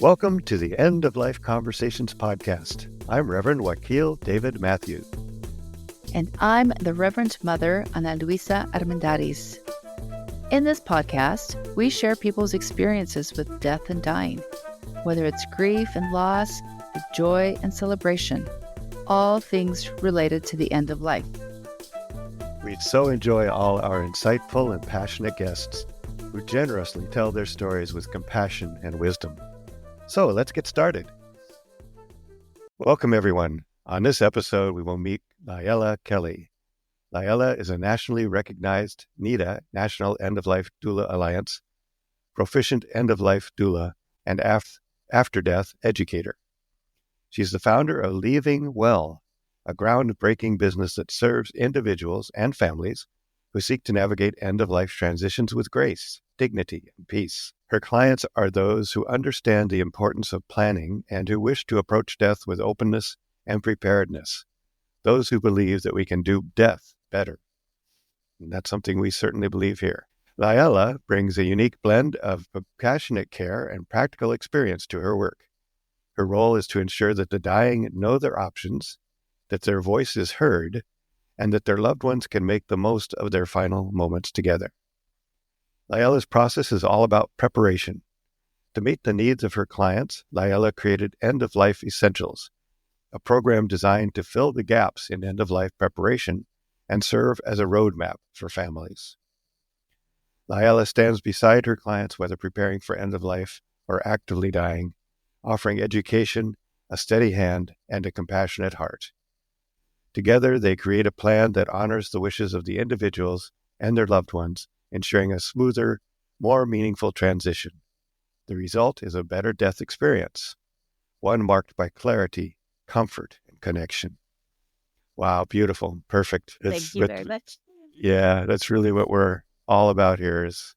Welcome to the End-of-Life Conversations podcast. I'm Reverend Wakil David Matthews. And I'm the Reverend Mother Ana Luisa Armendariz. In this podcast, we share people's experiences with death and dying, whether it's grief and loss, joy and celebration, all things related to the end of life. We so enjoy all our insightful and passionate guests who generously tell their stories with compassion and wisdom. So let's get started. Welcome, everyone. On this episode, we will meet LiElla Kelly. LiElla is a nationally recognized NEDA, National End-of-Life Doula Alliance, Proficient End-of-Life Doula, and After-Death Educator. She's the founder of Leaving Well, a groundbreaking business that serves individuals and families who seek to navigate end-of-life transitions with grace, dignity, and peace. Her clients are those who understand the importance of planning and who wish to approach death with openness and preparedness. Those who believe that we can do death better. And that's something we certainly believe here. LiElla brings a unique blend of compassionate care and practical experience to her work. Her role is to ensure that the dying know their options, that their voice is heard, and that their loved ones can make the most of their final moments together. LiElla's process is all about preparation. To meet the needs of her clients, LiElla created End-of-Life Essentials, a program designed to fill the gaps in end-of-life preparation and serve as a roadmap for families. LiElla stands beside her clients whether preparing for end-of-life or actively dying, offering education, a steady hand, and a compassionate heart. Together, they create a plan that honors the wishes of the individuals and their loved ones, ensuring a smoother, more meaningful transition. The result is a better death experience, one marked by clarity, comfort, and connection. Wow, beautiful, perfect. Thank you very much. Yeah, that's really what we're all about here, is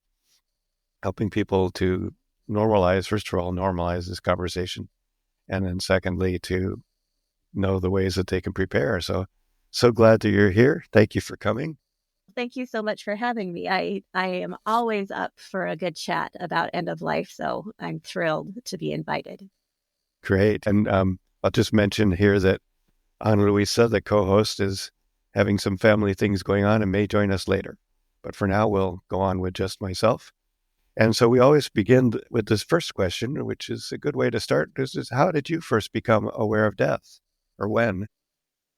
helping people to first of all, normalize this conversation, and then secondly, to know the ways that they can prepare. So glad that you're here. Thank you for coming. Thank you so much for having me. I am always up for a good chat about end of life, so I'm thrilled to be invited. Great. And I'll just mention here that Ana Luisa, the co-host, is having some family things going on and may join us later. But for now, we'll go on with just myself. And so we always begin with this first question, which is a good way to start. This is, how did you first become aware of death, or when?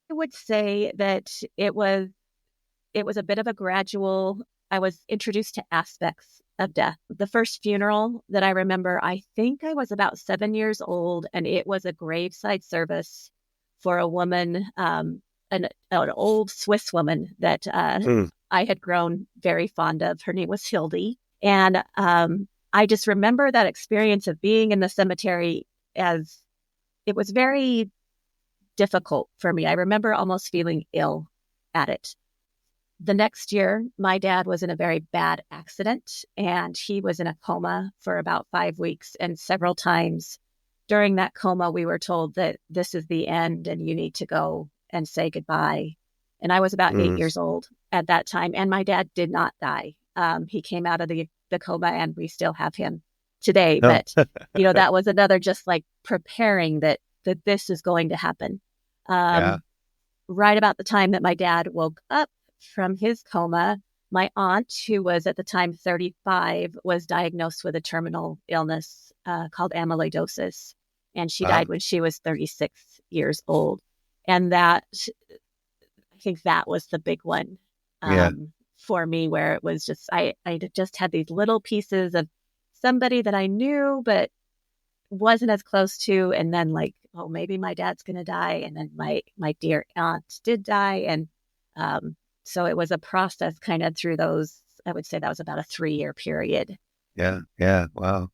I would say that it was a bit of a gradual. I was introduced to aspects of death. The first funeral that I remember, I think I was about 7 years old, and it was a graveside service for a woman, an old Swiss woman that I had grown very fond of. Her name was Hildy. And I just remember that experience of being in the cemetery, as it was very difficult for me. I remember almost feeling ill at it. The next year, my dad was in a very bad accident, and he was in a coma for about 5 weeks. And several times during that coma, we were told that this is the end and you need to go and say goodbye. And I was about 8 years old at that time, and my dad did not die. He came out of the coma, and we still have him today. But, that was another just like preparing that this is going to happen. Right about the time that my dad woke up from his coma, my aunt, who was at the time 35, was diagnosed with a terminal illness called amyloidosis. And she died when she was 36 years old. And I think that was the big one for me, where it was just, I just had these little pieces of somebody that I knew, but wasn't as close to. And then like, oh, maybe my dad's going to die. And then my dear aunt did die. And so it was a process kind of through those. I would say that was about a 3-year period. Yeah. Wow.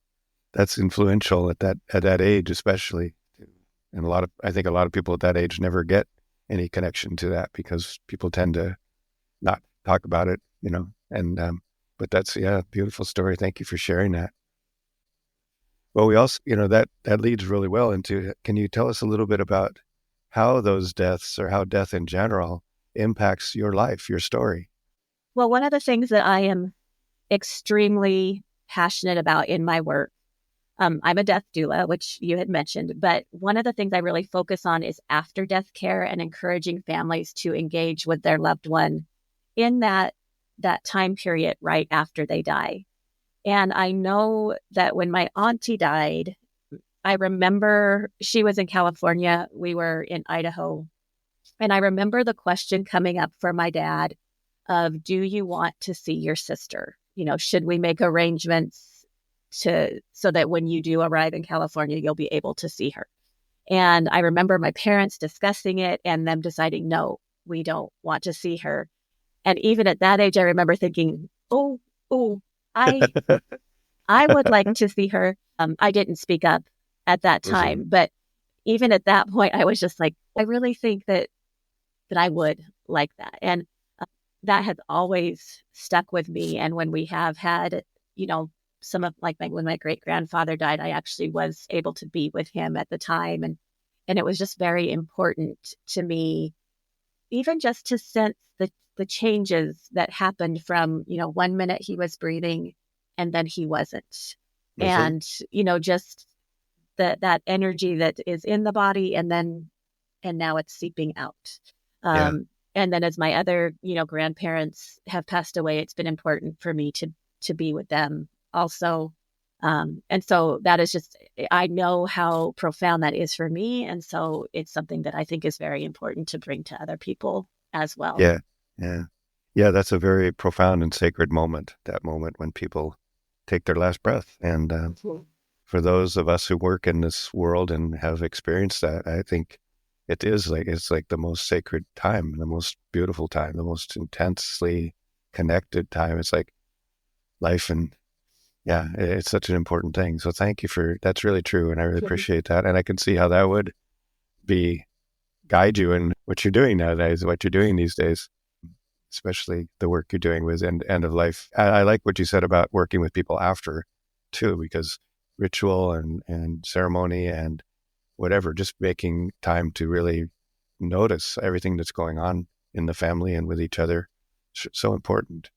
That's influential at that age, especially. And I think a lot of people at that age never get any connection to that because people tend to not talk about it, but that's, beautiful story. Thank you for sharing that. Well, we also, that leads really well into, can you tell us a little bit about how those deaths, or how death in general, impacts your life, your story? Well, one of the things that I am extremely passionate about in my work I'm a death doula, which you had mentioned, but one of the things I really focus on is after death care and encouraging families to engage with their loved one in that time period right after they die. And I know that when my auntie died, I remember she was in California, we were in Idaho, and I remember the question coming up for my dad of, do you want to see your sister? Should we make arrangements so that when you do arrive in California, you'll be able to see her? And I remember my parents discussing it and them deciding, no, we don't want to see her. And even at that age, I remember thinking, oh, I would like to see her. I didn't speak up at that time, but even at that point, I was just like, I really think that I would like that. And that has always stuck with me. And when we have had, some of when my great grandfather died, I actually was able to be with him at the time. And it was just very important to me, even just to sense the changes that happened from, 1 minute he was breathing and then he wasn't. And, just that energy that is in the body and now it's seeping out. And then as my other, grandparents have passed away, it's been important for me to be with them also. And so that is just, I know how profound that is for me. And so it's something that I think is very important to bring to other people as well. Yeah. Yeah, that's a very profound and sacred moment, that moment when people take their last breath. And for those of us who work in this world and have experienced that, I think it's like the most sacred time, the most beautiful time, the most intensely connected time. It's like life, and yeah, it's such an important thing. So thank you that's really true. And I really appreciate that. And I can see how that would guide you in what you're doing nowadays, what you're doing these days, especially the work you're doing with end of life. I like what you said about working with people after too, because ritual and ceremony and whatever, just making time to really notice everything that's going on in the family and with each other. So important.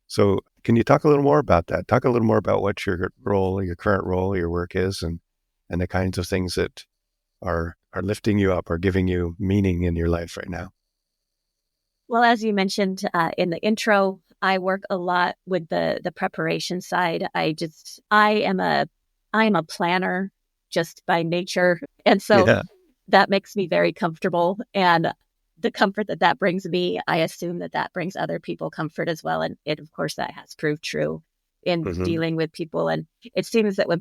So can you talk a little more about that? Talk a little more about what your current role, your work is, and the kinds of things that are lifting you up or giving you meaning in your life right now. Well, as you mentioned in the intro, I work a lot with the preparation side. I am a planner just by nature. And so that makes me very comfortable. And the comfort that brings me, I assume that brings other people comfort as well. And of course, that has proved true in dealing with people. And it seems that when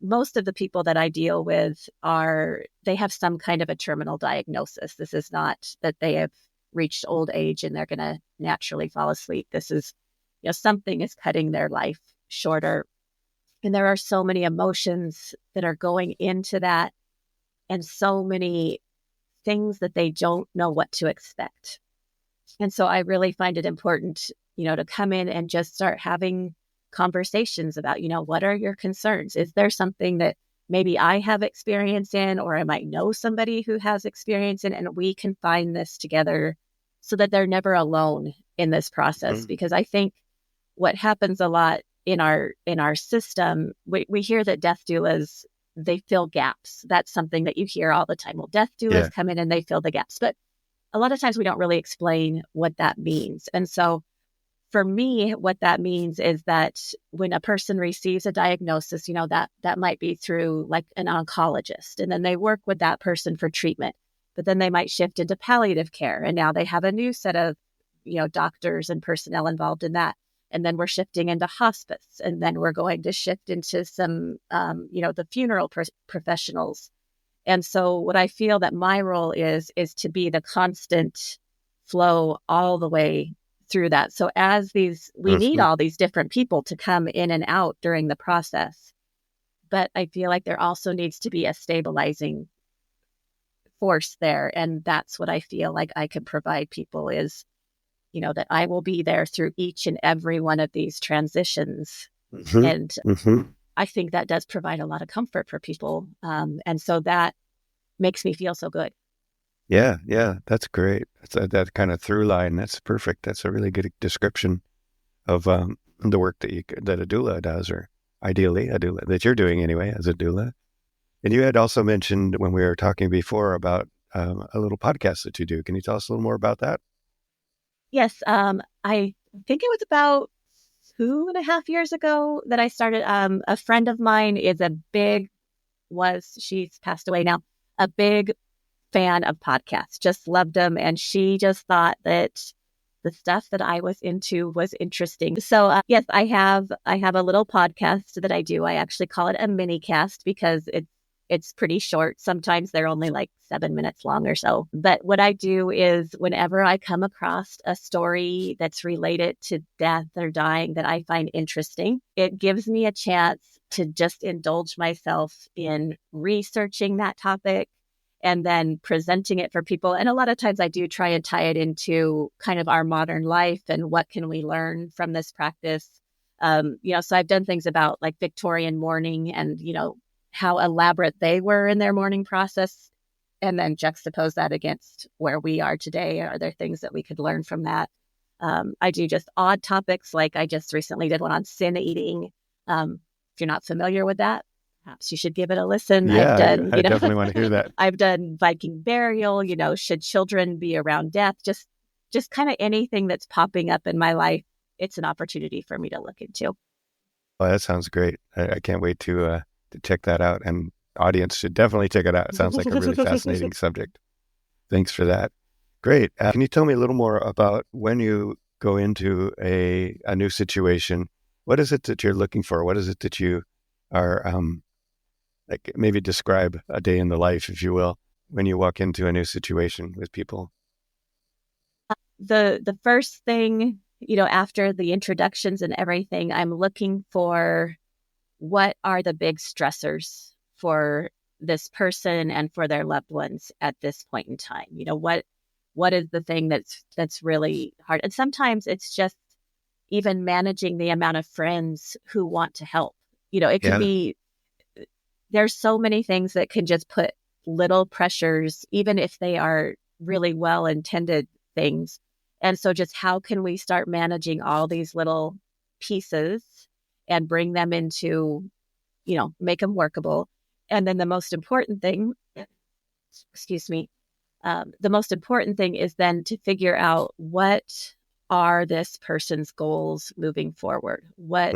most of the people that I deal with they have some kind of a terminal diagnosis. This is not that they have reached old age and they're going to naturally fall asleep. This is, something is cutting their life shorter. And there are so many emotions that are going into that and so many things that they don't know what to expect. And so I really find it important, to come in and just start having conversations about, what are your concerns? Is there something that maybe I have experience in, or I might know somebody who has experience in, and we can find this together so that they're never alone in this process. Because I think what happens a lot in our system, we hear that death doulas, they fill gaps. That's something that you hear all the time. Well, death doulas come in and they fill the gaps. But a lot of times we don't really explain what that means. And so for me, what that means is that when a person receives a diagnosis, that might be through like an oncologist, and then they work with that person for treatment, but then they might shift into palliative care. And now they have a new set of, doctors and personnel involved in that. And then we're shifting into hospice, and then we're going to shift into some, the funeral professionals. And so what I feel that my role is to be the constant flow all the way through that. So as we need all these different people to come in and out during the process, but I feel like there also needs to be a stabilizing force there. And that's what I feel like I can provide people is, that I will be there through each and every one of these transitions. And I think that does provide a lot of comfort for people. And so that makes me feel so good. Yeah, that's great. That kind of through line. That's perfect. That's a really good description of the work that a doula does, or ideally, a doula, that you're doing anyway as a doula. And you had also mentioned when we were talking before about a little podcast that you do. Can you tell us a little more about that? Yes, I think it was about 2.5 years ago that I started. A friend of mine is she's passed away now, a big fan of podcasts, just loved them. And she just thought that the stuff that I was into was interesting. So yes, I have a little podcast that I do. I actually call it a mini cast because it's pretty short. Sometimes they're only like 7 minutes long or so. But what I do is whenever I come across a story that's related to death or dying that I find interesting, it gives me a chance to just indulge myself in researching that topic and then presenting it for people. And a lot of times I do try and tie it into kind of our modern life and what can we learn from this practice. So I've done things about like Victorian mourning and, how elaborate they were in their mourning process, and then juxtapose that against where we are today. Are there things that we could learn from that? I do just odd topics, like I just recently did one on sin eating. If you're not familiar with that, perhaps you should give it a listen. Yeah, I definitely want to hear that. I've done Viking burial, should children be around death? Just kind of anything that's popping up in my life. It's an opportunity for me to look into. Well, that sounds great. I can't wait to check that out. And audience should definitely check it out. It sounds like a really fascinating subject. Thanks for that. Great. Can you tell me a little more about when you go into a new situation? What is it that you're looking for? What is it that you are, like maybe describe a day in the life, if you will, when you walk into a new situation with people? The first thing, after the introductions and everything, I'm looking for what are the big stressors for this person and for their loved ones at this point in time. What is the thing that's really hard? And sometimes it's just even managing the amount of friends who want to help. It could be, there's so many things that can just put little pressures, even if they are really well-intended things. And so just how can we start managing all these little pieces and bring them into, make them workable. And then the most important thing, the most important thing is then to figure out what are this person's goals moving forward? What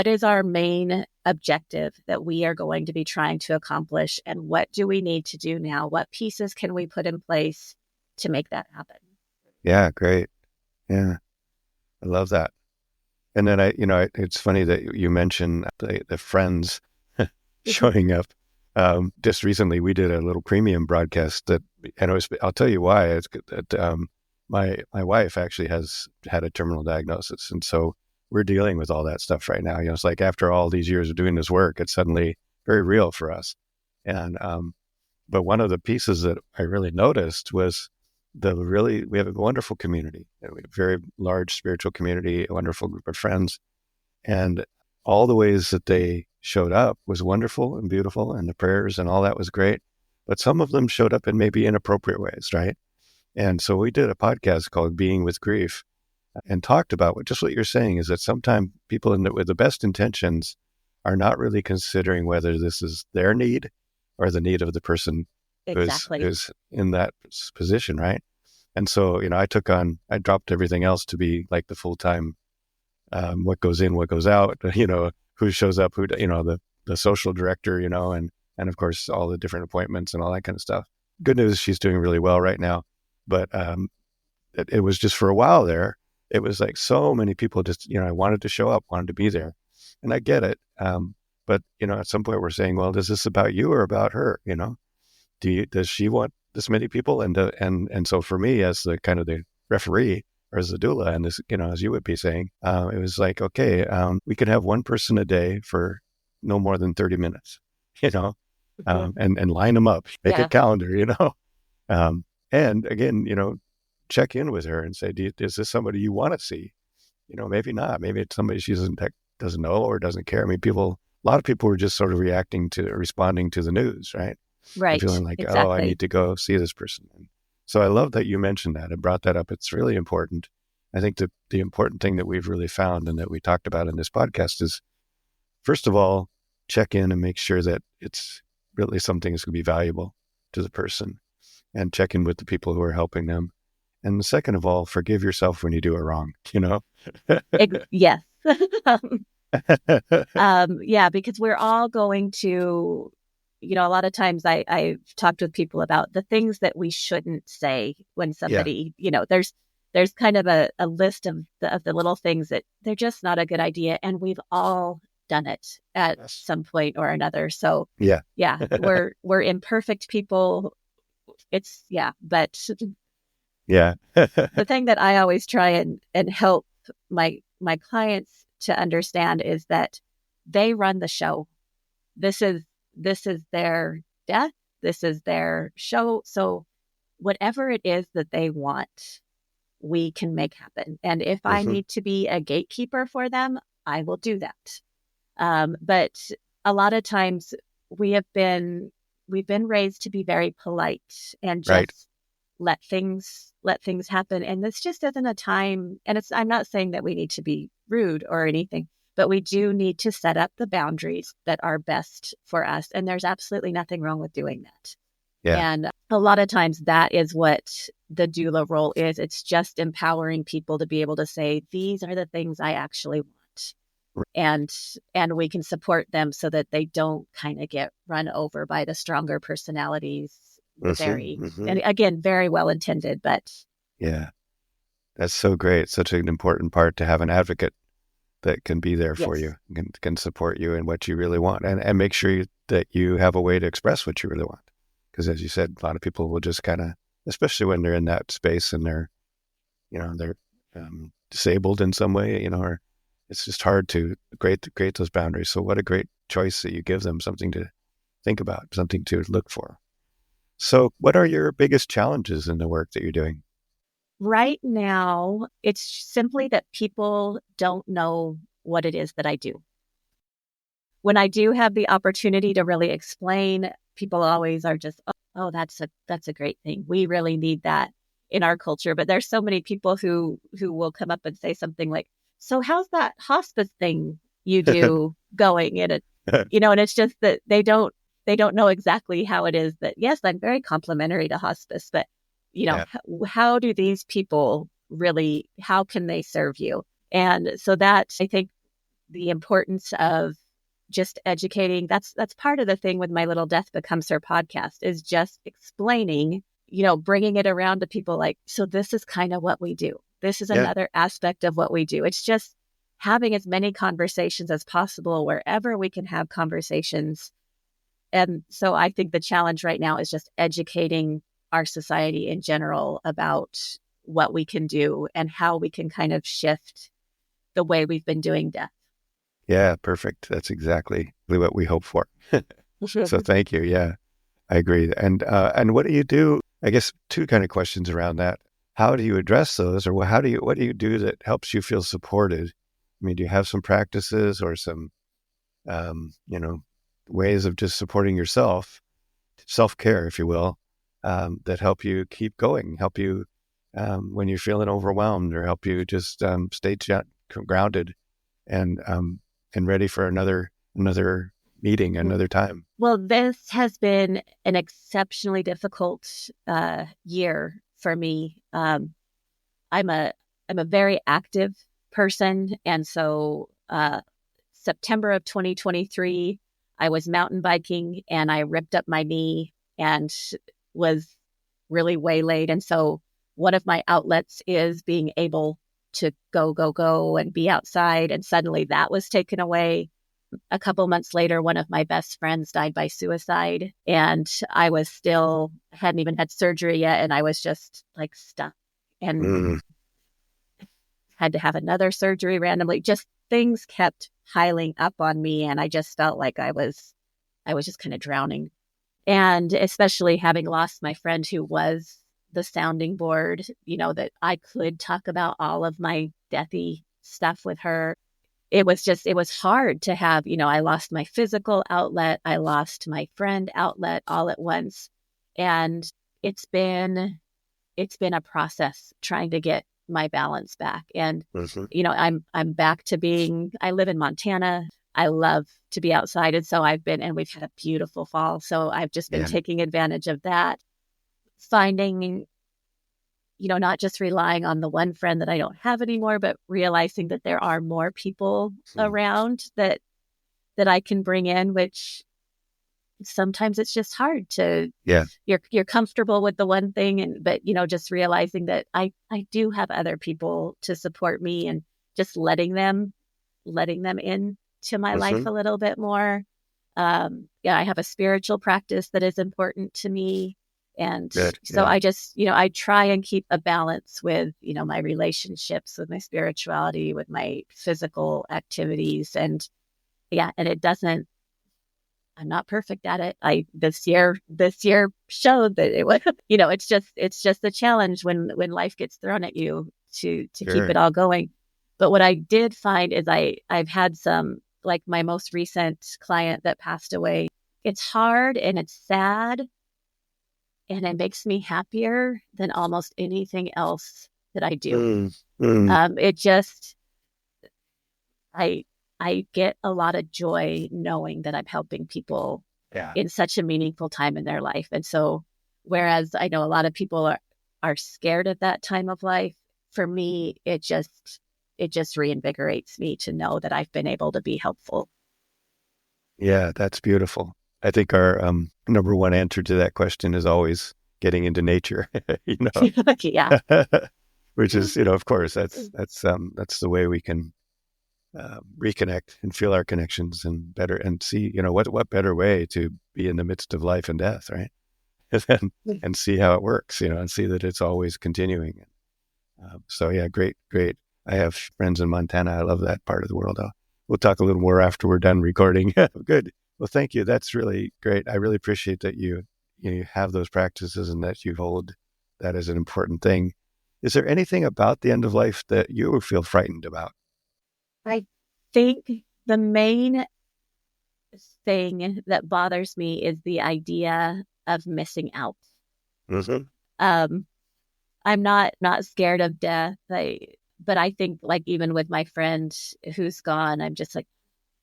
is our main objective that we are going to be trying to accomplish? And what do we need to do now? What pieces can we put in place to make that happen? Yeah, great. Yeah, I love that. And then it's funny that you mentioned the friends showing up. Just recently, we did a little premium broadcast I'll tell you why. It's that my wife actually has had a terminal diagnosis, and so we're dealing with all that stuff right now. It's like after all these years of doing this work, it's suddenly very real for us. And but one of the pieces that I really noticed was we have a wonderful community, a very large spiritual community, a wonderful group of friends. And all the ways that they showed up was wonderful and beautiful, and the prayers and all that was great. But some of them showed up in maybe inappropriate ways, right? And so we did a podcast called Being with Grief and talked about just what you're saying, is that sometimes people with the best intentions are not really considering whether this is their need or the need of the person who's in that position, right? And so, I dropped everything else to be like the full-time, what goes in, what goes out, who shows up, the social director, and of course, all the different appointments and all that kind of stuff. Good news, she's doing really well right now. But it was just for a while there, it was like so many people just, wanted to show up, wanted to be there. And I get it. But, at some point we're saying, well, is this about you or about her? Does she want this many people? And so for me, as the kind of the referee or as the doula, and this, as you would be saying, it was like, okay, we could have one person a day for no more than 30 minutes, and line them up, make a calendar, and again, check in with her and say, is this somebody you want to see? Maybe not. Maybe it's somebody she doesn't know or doesn't care. I mean, a lot of people were just sort of responding to the news, right? Right. And feeling like, exactly. Oh, I need to go see this person. And so I love that you mentioned that and brought that up. It's really important. I think the important thing that we've really found and that we talked about in this podcast is first of all, check in and make sure that it's really something that's going to be valuable to the person, and check in with the people who are helping them. And second of all, forgive yourself when you do it wrong, Yes. Yeah, because we're all going to, a lot of times I've talked with people about the things that we shouldn't say when somebody, there's kind of a list of the little things that they're just not a good idea. And we've all done it at some point or another. So yeah, we're imperfect people. But yeah. the thing that I always try and help my clients to understand is that they run the show. This is their death. This is their show. So whatever it is that they want, we can make happen. And if I need to be a gatekeeper for them, I will do that. But a lot of times we've been raised to be very polite and just let things happen. And this just isn't a time. And I'm not saying that we need to be rude or anything, but we do need to set up the boundaries that are best for us. And there's absolutely nothing wrong with doing that. Yeah. And a lot of times that is what the doula role is. It's just empowering people to be able to say, these are the things I actually want. And we can support them so that they don't kind of get run over by the stronger personalities. And again, very well intended, but yeah, that's so great. Such an important part to have an advocate that can be there for you, can support you in what you really want, and make sure that you have a way to express what you really want. Because as you said, a lot of people will just kind of, especially when they're in that space and they're disabled in some way, or it's just hard to create those boundaries. So what a great choice that you give them something to think about, something to look for. So what are your biggest challenges in the work that you're doing? Right now, it's simply that people don't know what it is that I do. When I do have the opportunity to really explain, people always are just, oh, that's a great thing. We really need that in our culture. But there's so many people who will come up and say something like, so how's that hospice thing you do going? And and it's just that they don't know exactly how it is that, yes, I'm very complimentary to hospice, but how do these people really, how can they serve you? And so that, I think, the importance of just educating, that's part of the thing with my Little Death Becomes Her podcast, is just explaining, bringing it around to people like, so this is kind of what we do. This is another aspect of what we do. It's just having as many conversations as possible wherever we can have conversations. And so I think the challenge right now is just educating our society in general about what we can do and how we can kind of shift the way we've been doing death. Yeah, perfect. That's exactly what we hope for. So thank you. Yeah, I agree. And what do you do? I guess two kind of questions around that. How do you address those, or what do you do that helps you feel supported? I mean, do you have some practices or some, ways of just supporting yourself, self-care, if you will, that help you keep going, help you when you're feeling overwhelmed, or help you just stay grounded and ready for another meeting, another time? Well, this has been an exceptionally difficult year for me. I'm a very active person, and so September of 2023, I was mountain biking and I ripped up my knee and was really waylaid. And so one of my outlets is being able to go and be outside. And suddenly that was taken away. A couple months later, one of my best friends died by suicide. And I hadn't even had surgery yet. And I was just like stuck and had to have another surgery randomly. Just things kept piling up on me. And I just felt like I was just kind of drowning. And especially having lost my friend who was the sounding board, that I could talk about all of my deathy stuff with her. It was hard to have, I lost my physical outlet. I lost my friend outlet all at once. And it's been a process trying to get my balance back. And, I'm back to I live in Montana. I love to be outside. And so and we've had a beautiful fall. So I've just been taking advantage of that, finding, not just relying on the one friend that I don't have anymore, but realizing that there are more people around that I can bring in, which sometimes it's just hard to, you're comfortable with the one thing, but just realizing that I do have other people to support me, and just letting them in to my life a little bit more. I have a spiritual practice that is important to me. And I just, I try and keep a balance with, my relationships, with my spirituality, with my physical activities. And it doesn't, I'm not perfect at it. This year showed that it was, it's just a challenge when life gets thrown at you to keep it all going. But what I did find is I've had some, like my most recent client that passed away. It's hard and it's sad, and it makes me happier than almost anything else that I do. It just, I get a lot of joy knowing that I'm helping people in such a meaningful time in their life. And so, whereas I know a lot of people are scared at that time of life, for me, it just reinvigorates me to know that I've been able to be helpful. Yeah, that's beautiful. I think our number one answer to that question is always getting into nature, which is, of course, that's the way we can reconnect and feel our connections and see, what better way to be in the midst of life and death, right? and see how it works, and see that it's always continuing. Great. I have friends in Montana. I love that part of the world. We'll talk a little more after we're done recording. Good. Well, thank you. That's really great. I really appreciate that you have those practices and that you hold that as an important thing. Is there anything about the end of life that you feel frightened about? I think the main thing that bothers me is the idea of missing out. I'm not scared of death. But I think, like, even with my friend who's gone, I'm just like,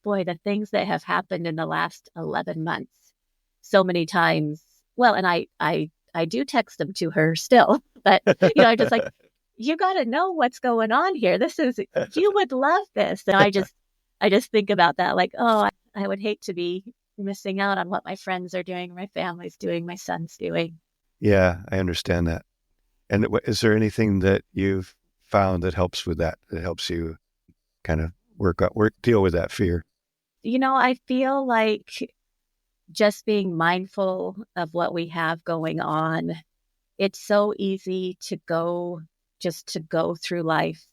boy, the things that have happened in the last 11 months, so many times. Well, and I do text them to her still, but I'm just like, you got to know what's going on here. You would love this. And I just think about that, like, oh, I would hate to be missing out on what my friends are doing, my family's doing, my son's doing. Yeah, I understand that. And is there anything that you've found that helps with that helps you kind of deal with that fear? I feel like just being mindful of what we have going on. It's so easy to go through life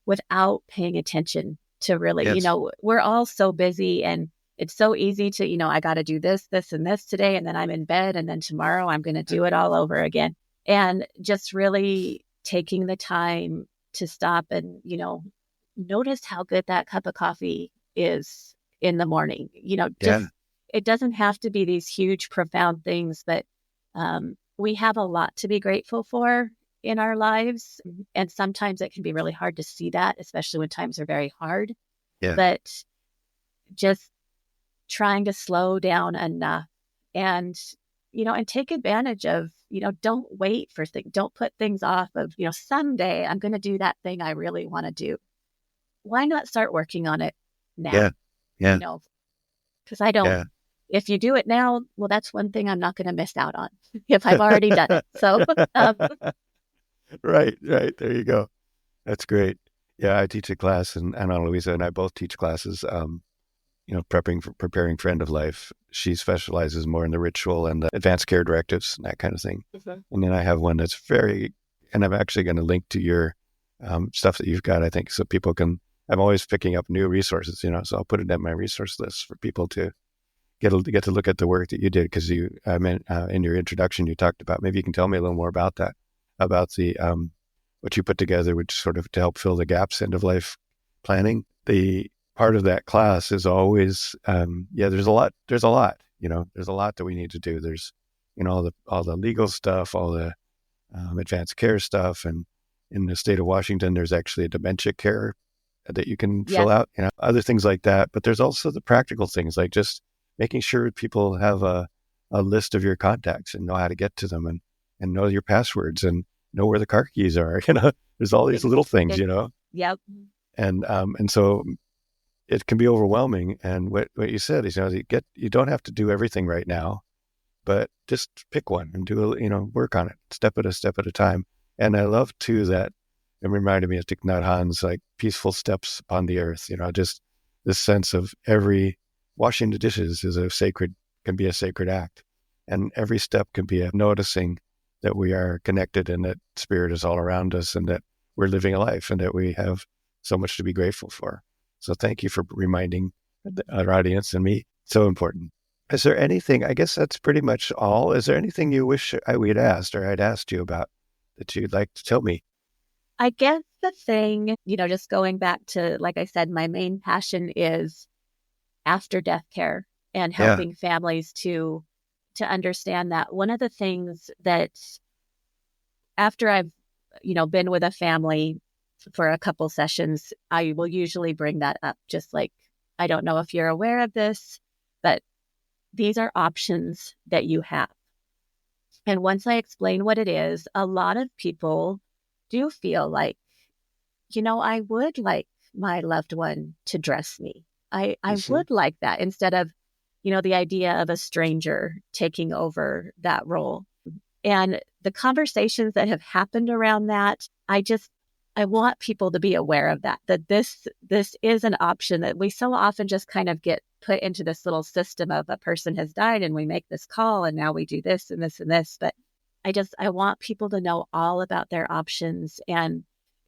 without paying attention to really, we're all so busy, and it's so easy to, I got to do this, and this today, and then I'm in bed, and then tomorrow I'm going to do it all over again. And just really taking the time to stop and, notice how good that cup of coffee is in the morning. It doesn't have to be these huge, profound things, but we have a lot to be grateful for in our lives. And sometimes it can be really hard to see that, especially when times are very hard. Yeah. But just trying to slow down enough and take advantage of, don't wait for things. Don't put things off of, someday I'm going to do that thing I really want to do. Why not start working on it now? Yeah. Because I don't, if you do it now, well, that's one thing I'm not going to miss out on if I've already done it. So, Right. There you go. That's great. Yeah. I teach a class, and Ana Luisa and I both teach classes, preparing for end of life. She specializes more in the ritual and the advanced care directives and that kind of thing. And then I have one that's and I'm actually going to link to your stuff that you've got, I think, so people can, I'm always picking up new resources, so I'll put it in my resource list for people to get to look at the work that you did. Because in your introduction, you talked about, maybe you can tell me a little more about that, about the, what you put together, which sort of to help fill the gaps, end of life planning. The part of that class is always, there's a lot, there's a lot that we need to do. There's, all the legal stuff, all the advanced care stuff. And in the state of Washington, there's actually a dementia care that you can Yes. fill out, other things like that. But there's also the practical things like just making sure people have a list of your contacts and know how to get to them and know your passwords and know where the car keys are. There's all these little things, Yep. and so it can be overwhelming. And what you said is, you don't have to do everything right now, but just pick one and work on it step at a time. And I love too that it reminded me of Thich Nhat Hanh's like peaceful steps upon the earth, just this sense of every washing the dishes can be a sacred act. And every step can be a noticing that we are connected and that spirit is all around us and that we're living a life and that we have so much to be grateful for. So thank you for reminding our audience and me. So important. Is there anything, I guess that's pretty much all. Is there anything you wish we'd asked or I'd asked you about that you'd like to tell me? I guess the thing, just going back to, like I said, my main passion is after death care and helping families to understand that. One of the things that after I've, been with a family for a couple sessions, I will usually bring that up. Just like, I don't know if you're aware of this, but these are options that you have. And once I explain what it is, a lot of people do feel like, I would like my loved one to dress me. I would like that instead of, the idea of a stranger taking over that role. And the conversations that have happened around that, I want people to be aware of that this is an option that we so often just kind of get put into this little system of a person has died and we make this call and now we do this and this and this. But I want people to know all about their options. And,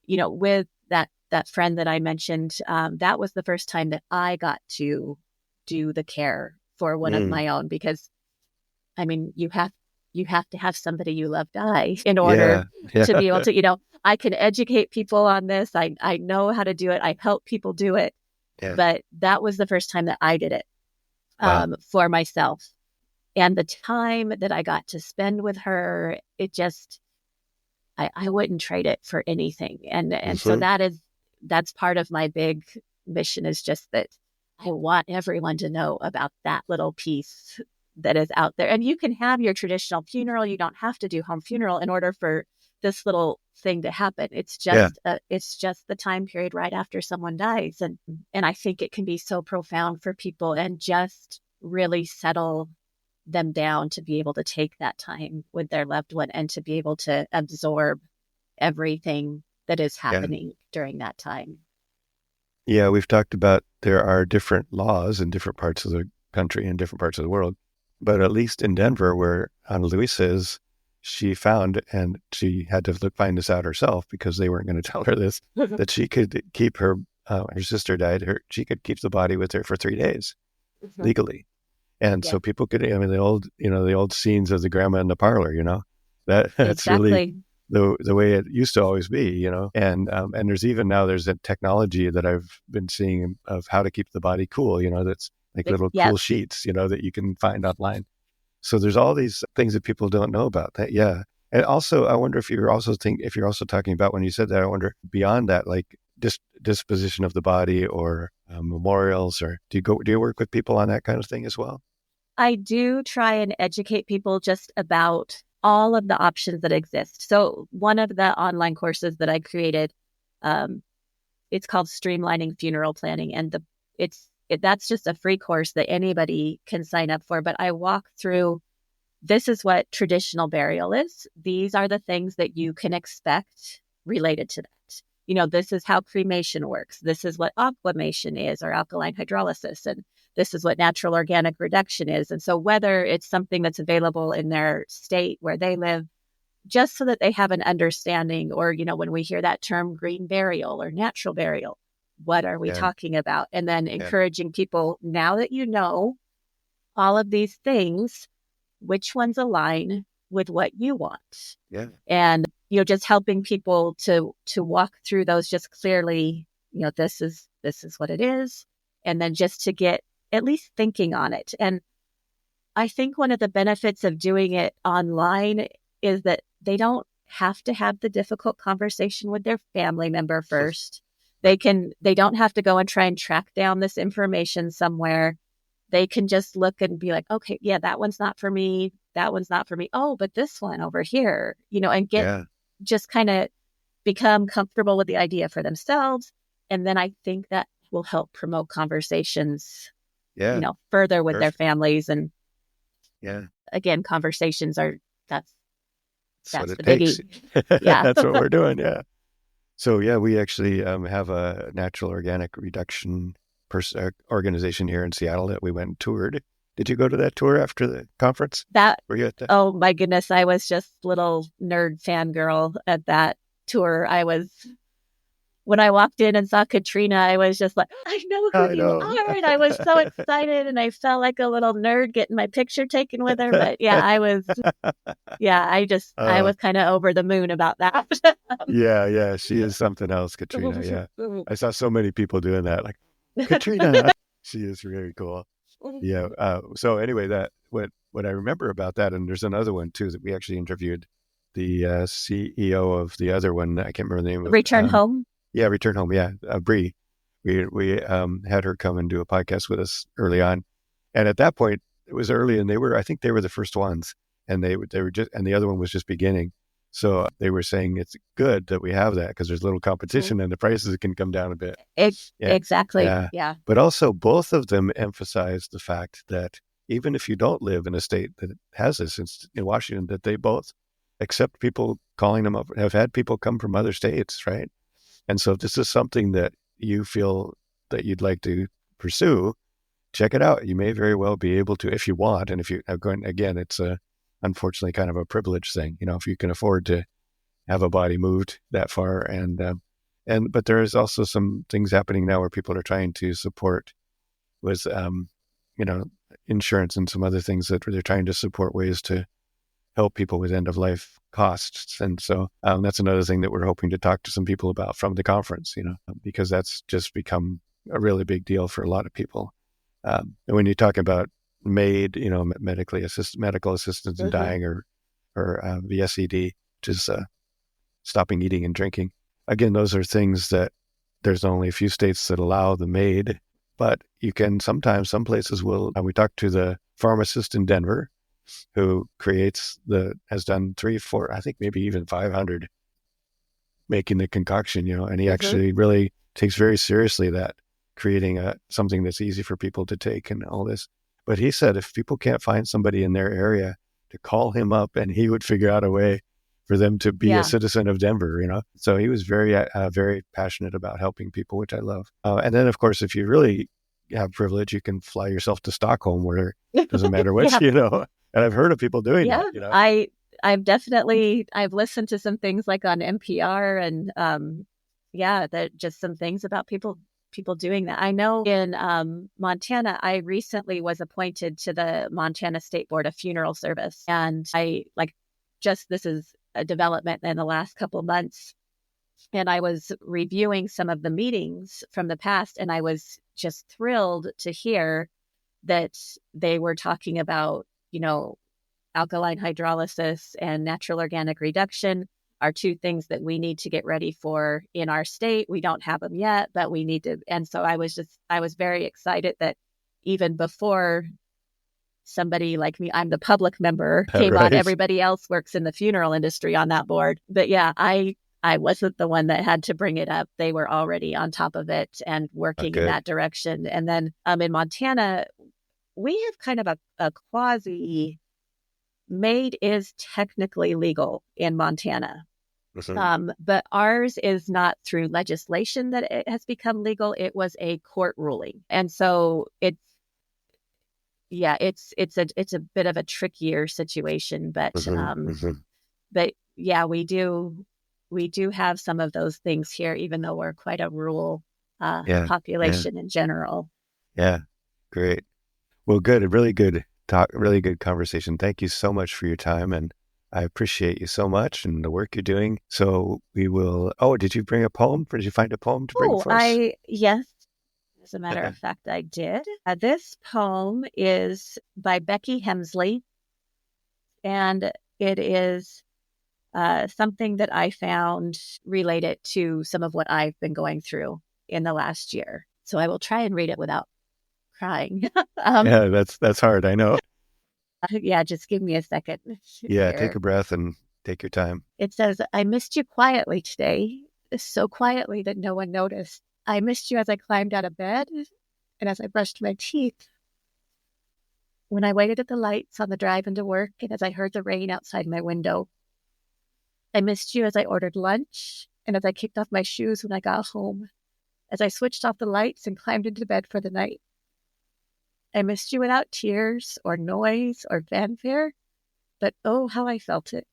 with that friend that I mentioned, that was the first time that I got to do the care for one of my own, because I mean, you have to have somebody you love die in order to be able to, I can educate people on this. I know how to do it. I help people do it. Yeah. But that was the first time that I did it for myself. And the time that I got to spend with her, it just, I wouldn't trade it for anything. And so that's part of my big mission, is just that I want everyone to know about that little piece that is out there. And you can have your traditional funeral. You don't have to do home funeral in order for this little thing to happen. It's just it's just the time period right after someone dies. And I think it can be so profound for people and just really settle them down to be able to take that time with their loved one and to be able to absorb everything that is happening during that time. Yeah, we've talked about there are different laws in different parts of the country and different parts of the world. But at least in Denver, where Ana Luisa is, she found, and she had to find this out herself because they weren't going to tell her this, that she could keep her sister died, she could keep the body with her for 3 days legally. And so people could, the old scenes of the grandma in the parlor, that's really the way it used to always be, and there's there's a technology that I've been seeing of how to keep the body cool, that's like little cool sheets, that you can find online. So there's all these things that people don't know about that. Yeah. And also, I wonder if you're also talking about, when you said that, I wonder beyond that, like disposition of the body or memorials, or do you work with people on that kind of thing as well? I do try and educate people just about all of the options that exist. So one of the online courses that I created, it's called Streamlining Funeral Planning. And that's just a free course that anybody can sign up for. But I walk through, this is what traditional burial is. These are the things that you can expect related to that. This is how cremation works. This is what aquamation is, or alkaline hydrolysis. And this is what natural organic reduction is. And so whether it's something that's available in their state where they live, just so that they have an understanding, or, when we hear that term green burial or natural burial, what are we talking about? And then encouraging people, now that you know all of these things, which ones align with what you want? Yeah. And, just helping people to walk through those just clearly, this is what it is. And then just to get at least thinking on it. And I think one of the benefits of doing it online is that they don't have to have the difficult conversation with their family member first. They don't have to go and try and track down this information somewhere. They can just look and be like, okay, yeah, that one's not for me. That one's not for me. Oh, but this one over here, and get just kind of become comfortable with the idea for themselves. And then I think that will help promote conversations, further with their families. And again, conversations that's what it the takes. biggie. Yeah. That's what we're doing. Yeah. So we actually have a natural organic reduction organization here in Seattle that we went and toured. Did you go to that tour after the conference? Were you at that? Oh my goodness. I was just little nerd fangirl at that tour. When I walked in and saw Katrina, I was just like, I know who you are. And I was so excited, and I felt like a little nerd getting my picture taken with her. But I was kind of over the moon about that. Yeah. She is something else, Katrina. Yeah. I saw so many people doing that. Like, Katrina, she is really cool. Yeah. So anyway, what I remember about that, and there's another one too, that we actually interviewed the CEO of the other one. I can't remember the name of it. Return Home. Yeah, Return Home. Yeah, Bree. We had her come and do a podcast with us early on, and at that point it was early, and I think they were the first ones, and they were just, and the other one was just beginning. So they were saying it's good that we have that because there's little competition and the prices can come down a bit. Exactly. Yeah. But also both of them emphasized the fact that even if you don't live in a state that has this in Washington, that they both accept people calling them up, have had people come from other states, right? And so if this is something that you feel that you'd like to pursue, check it out. You may very well be able to, if you want. And if you are going, again, it's unfortunately kind of a privilege thing, if you can afford to have a body moved that far. But there is also some things happening now where people are trying to support with, insurance and some other things that they're trying to support ways to help people with end-of-life costs. And so that's another thing that we're hoping to talk to some people about from the conference, because that's just become a really big deal for a lot of people. And when you talk about MAID, medical assistance in dying, or the SED, which is stopping eating and drinking. Again, those are things that there's only a few states that allow the MAID, but you can sometimes, some places will. We talked to the pharmacist in Denver who has done 3, 4, I think maybe even 500 making the concoction, and he actually really takes very seriously that creating something that's easy for people to take and all this. But he said if people can't find somebody in their area to call him up, and he would figure out a way for them to be a citizen of Denver, So he was very, very passionate about helping people, which I love. And then, of course, if you really have privilege, you can fly yourself to Stockholm, where it doesn't matter which, And I've heard of people doing that. I've listened to some things like on NPR, and that just some things about people doing that. I know in Montana, I recently was appointed to the Montana State Board of Funeral Service, and this is a development in the last couple months. And I was reviewing some of the meetings from the past, and I was just thrilled to hear that they were talking about, alkaline hydrolysis and natural organic reduction are two things that we need to get ready for in our state. We don't have them yet, but we need to. And so I was very excited that even before somebody like me, I'm the public member, came on, everybody else works in the funeral industry on that board. But I wasn't the one that had to bring it up. They were already on top of it and working in that direction. And then in Montana, we have kind of a quasi MAID is technically legal in Montana. But ours is not through legislation that it has become legal. It was a court ruling. And so it's a bit of a trickier situation, but we do have some of those things here, even though we're quite a rural population in general. Yeah. Great. Well, good. A really good talk, really good conversation. Thank you so much for your time, and I appreciate you so much and the work you're doing. So we will. Oh, did you bring a poem? Did you find a poem to bring for us? Yes. As a matter of fact, I did. This poem is by Becky Hemsley, and it is something that I found related to some of what I've been going through. in the last year. So I will try and read it without crying. Yeah, that's hard. I know. Yeah, just give me a second. Yeah, here. take a breath and take your time. It says, I missed you quietly today, so quietly that no one noticed. I missed you as I climbed out of bed and as I brushed my teeth. When I waited at the lights on the drive into work and as I heard the rain outside my window. I missed you as I ordered lunch and as I kicked off my shoes when I got home, as I switched off the lights and climbed into bed for the night. I missed you without tears or noise or fanfare, but oh, how I felt it.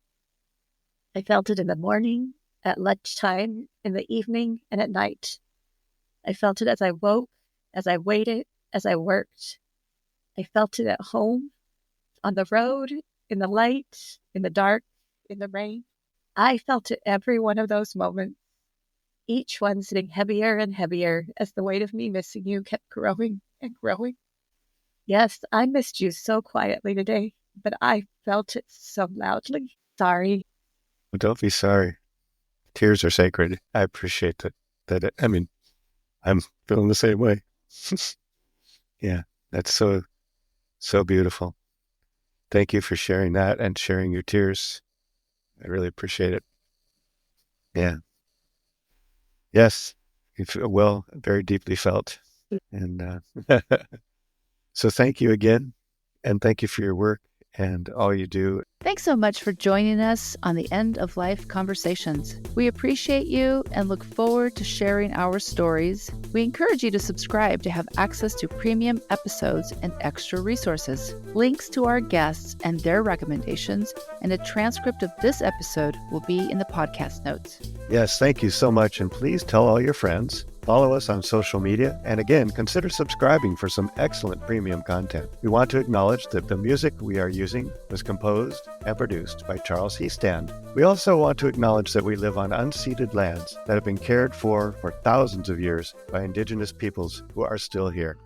I felt it in the morning, at lunchtime, in the evening, and at night. I felt it as I woke, as I waited, as I worked. I felt it at home, on the road, in the light, in the dark, in the rain. I felt it every one of those moments, each one sitting heavier and heavier as the weight of me missing you kept growing and growing. Yes, I missed you so quietly today, but I felt it so loudly. Sorry. Well, don't be sorry. Tears are sacred. I appreciate that. I mean, I'm feeling the same way. Yeah, that's so beautiful. Thank you for sharing that and sharing your tears. I really appreciate it. Yeah. Yes, you feel well, very deeply felt. And so thank you again. And thank you for your work and all you do. Thanks so much for joining us on the End of Life Conversations. We appreciate you and look forward to sharing our stories. We encourage you to subscribe to have access to premium episodes and extra resources. Links to our guests and their recommendations and a transcript of this episode will be in the podcast notes. Yes, thank you so much. And please tell all your friends. Follow us on social media, and again, consider subscribing for some excellent premium content. We want to acknowledge that the music we are using was composed and produced by Charles Heastand. We also want to acknowledge that we live on unceded lands that have been cared for thousands of years by Indigenous peoples who are still here.